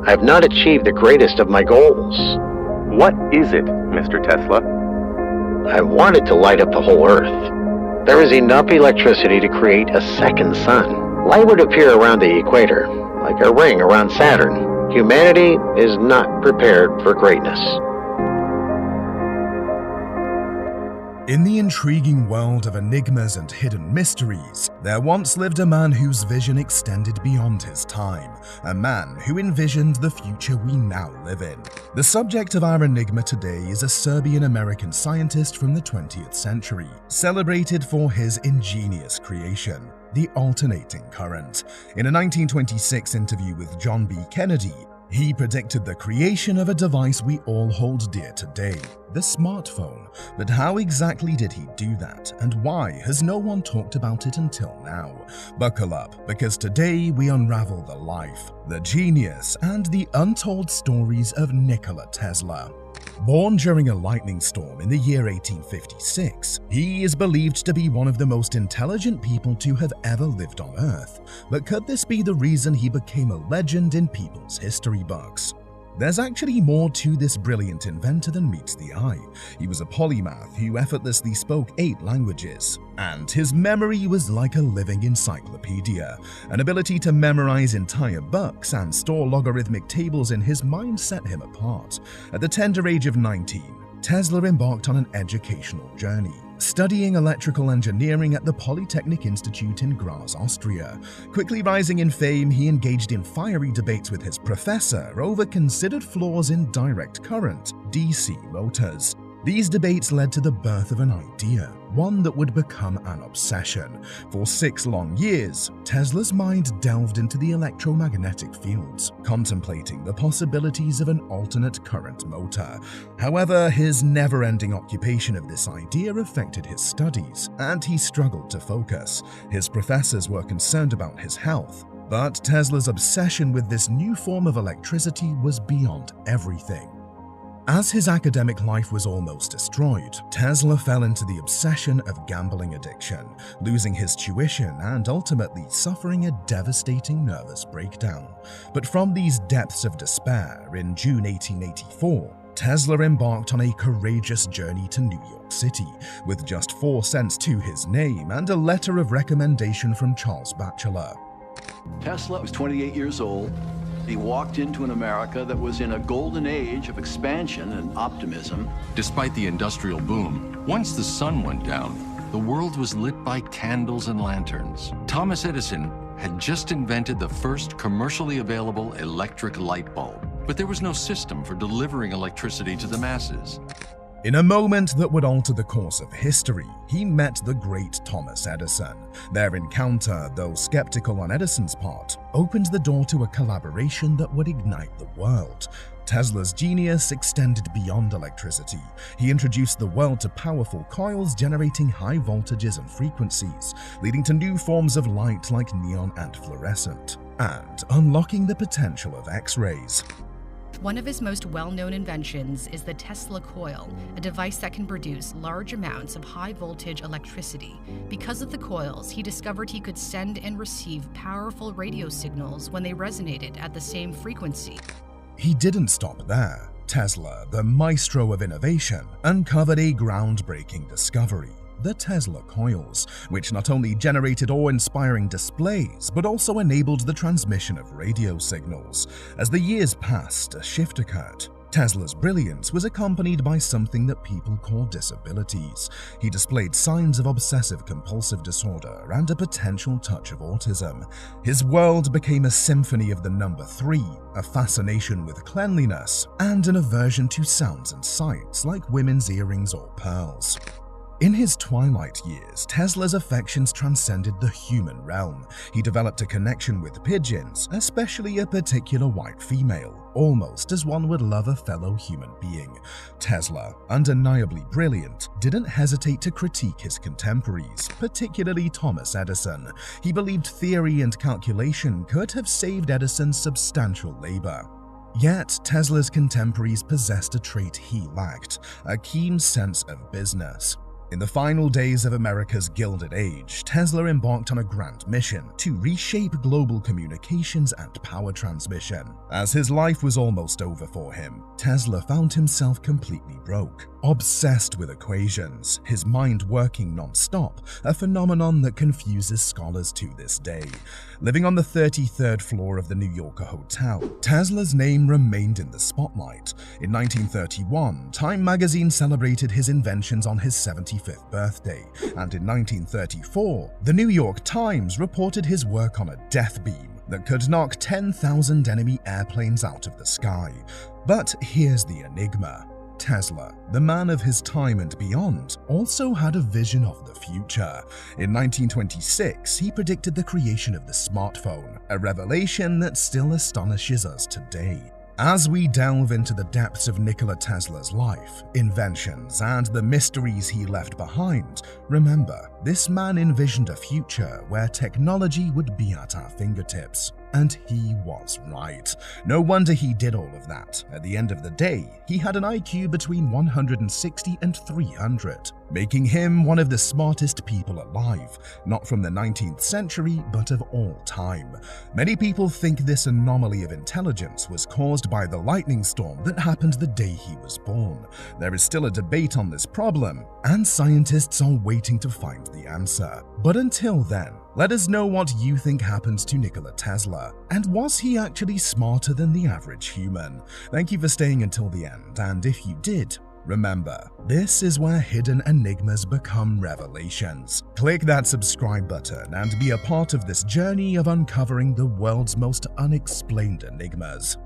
I have not achieved the greatest of my goals. What is it, Mr. Tesla? I wanted to light up the whole Earth. There is enough electricity to create a second sun. Light would appear around the equator, like a ring around Saturn. Humanity is not prepared for greatness. In the intriguing world of enigmas and hidden mysteries, there once lived a man whose vision extended beyond his time, a man who envisioned the future we now live in. The subject of our enigma today is a Serbian-American scientist from the 20th century, celebrated for his ingenious creation, the alternating current. In a 1926 interview with John B. Kennedy, he predicted the creation of a device we all hold dear today, the smartphone. But how exactly did he do that, and why has no one talked about it until now? Buckle up, because today we unravel the life, the genius, and the untold stories of Nikola Tesla. Born during a lightning storm in the year 1856, he is believed to be one of the most intelligent people to have ever lived on Earth. But could this be the reason he became a legend in people's history books? There's actually more to this brilliant inventor than meets the eye. He was a polymath who effortlessly spoke 8 languages, and his memory was like a living encyclopedia. An ability to memorize entire books and store logarithmic tables in his mind set him apart. At the tender age of 19, Tesla embarked on an educational journey, studying electrical engineering at the Polytechnic Institute in Graz, Austria. Quickly rising in fame, he engaged in fiery debates with his professor over considered flaws in direct current, DC motors. These debates led to the birth of an idea, one that would become an obsession. For 6 long years, Tesla's mind delved into the electromagnetic fields, contemplating the possibilities of an alternate current motor. However, his never-ending occupation of this idea affected his studies, and he struggled to focus. His professors were concerned about his health, but Tesla's obsession with this new form of electricity was beyond everything. As his academic life was almost destroyed, Tesla fell into the obsession of gambling addiction, losing his tuition and ultimately suffering a devastating nervous breakdown. But from these depths of despair, in June 1884, Tesla embarked on a courageous journey to New York City, with just 4 cents to his name and a letter of recommendation from Charles Batchelor. Tesla was 28 years old. He walked into an America that was in a golden age of expansion and optimism. Despite the industrial boom, once the sun went down, the world was lit by candles and lanterns. Thomas Edison had just invented the first commercially available electric light bulb, but there was no system for delivering electricity to the masses. In a moment that would alter the course of history, he met the great Thomas Edison. Their encounter, though skeptical on Edison's part, opened the door to a collaboration that would ignite the world. Tesla's genius extended beyond electricity. He introduced the world to powerful coils generating high voltages and frequencies, leading to new forms of light like neon and fluorescent, and unlocking the potential of X-rays. One of his most well-known inventions is the Tesla coil, a device that can produce large amounts of high-voltage electricity. Because of the coils, he discovered he could send and receive powerful radio signals when they resonated at the same frequency. He didn't stop there. Tesla, the maestro of innovation, uncovered a groundbreaking discovery: the Tesla coils, which not only generated awe-inspiring displays, but also enabled the transmission of radio signals. As the years passed, a shift occurred. Tesla's brilliance was accompanied by something that people call disabilities. He displayed signs of obsessive-compulsive disorder and a potential touch of autism. His world became a symphony of the number 3, a fascination with cleanliness, and an aversion to sounds and sights like women's earrings or pearls. In his twilight years, Tesla's affections transcended the human realm. He developed a connection with pigeons, especially a particular white female, almost as one would love a fellow human being. Tesla, undeniably brilliant, didn't hesitate to critique his contemporaries, particularly Thomas Edison. He believed theory and calculation could have saved Edison substantial labor. Yet, Tesla's contemporaries possessed a trait he lacked: a keen sense of business. In the final days of America's Gilded Age, Tesla embarked on a grand mission to reshape global communications and power transmission. As his life was almost over for him, Tesla found himself completely broke. Obsessed with equations, his mind working non-stop, a phenomenon that confuses scholars to this day. Living on the 33rd floor of the New Yorker hotel, Tesla's name remained in the spotlight. In 1931, Time magazine celebrated his inventions on his 75th birthday, and in 1934, the New York Times reported his work on a death beam that could knock 10,000 enemy airplanes out of the sky. But here's the enigma. Tesla, the man of his time and beyond, also had a vision of the future. In 1926, he predicted the creation of the smartphone, a revelation that still astonishes us today. As we delve into the depths of Nikola Tesla's life, inventions, and the mysteries he left behind, remember, this man envisioned a future where technology would be at our fingertips. And he was right. No wonder he did all of that. At the end of the day, he had an IQ between 160 and 300, making him one of the smartest people alive, not from the 19th century, but of all time. Many people think this anomaly of intelligence was caused by the lightning storm that happened the day he was born. There is still a debate on this problem, and scientists are waiting to find the answer. But until then, let us know what you think happened to Nikola Tesla, and was he actually smarter than the average human? Thank you for staying until the end, and if you did, remember, this is where hidden enigmas become revelations. Click that subscribe button and be a part of this journey of uncovering the world's most unexplained enigmas.